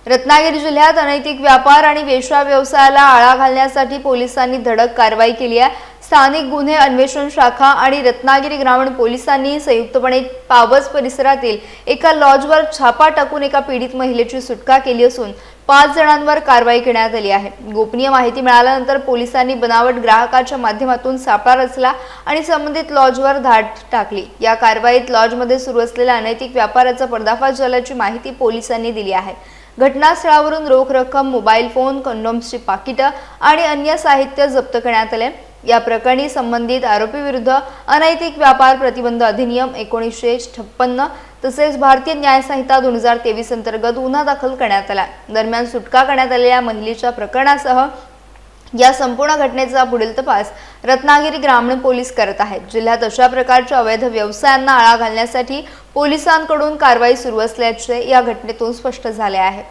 रत्नागिरी जिल्ह्यात अनैतिक व्यापार आणि वेश्या व्यवसायाला आळा घालण्यासाठी पोलिसांनी धडक कारवाई केली आहे। स्थानिक गुन्हे अन्वेषण शाखा आणि रत्नागिरी ग्रामीण पोलिसांनी संयुक्तपणे पावस परिसरातील एका लॉजवर छापा टाकून एका पीडित महिलेची सुटका केली असून 5 जणांवर कारवाई करण्यात आली आहे। गोपनीय माहिती मिळाल्यानंतर पोलिसांनी बनावट ग्राहकाच्या माध्यमातून सापळा रचला आणि संबंधित लॉजवर धाड टाकली। या कारवाईत लॉजमध्ये सुरू असलेल्या अनैतिक व्यापाराचा पर्दाफाश झाल्याची माहिती पोलिसांनी दिली आहे। घटनास्थळावरून रोख रक्कम, मोबाईल फोन, कंडोम्सची पाकिटं आणि अन्य साहित्य जप्त करण्यात आले। या प्रकरणी संबंधित आरोपी विरुद्ध अनैतिक व्यापार प्रतिबंध अधिनियम 1956 तसेच भारतीय न्याय संहिता 2023 अंतर्गत गुन्हा दाखल करण्यात आला। दरम्यान सुटका करण्यात आलेल्या महिलेच्या प्रकरणासह या संपूर्ण घटनेचा पुढील तपास रत्नागिरी ग्रामीण पोलीस करत आहेत। जिल्ह्यात अशा प्रकारच्या अवैध व्यवसायांना आळा घालण्यासाठी पोलिसांकडून कारवाई सुरू असल्याचे या घटनेतून स्पष्ट झाले आहे।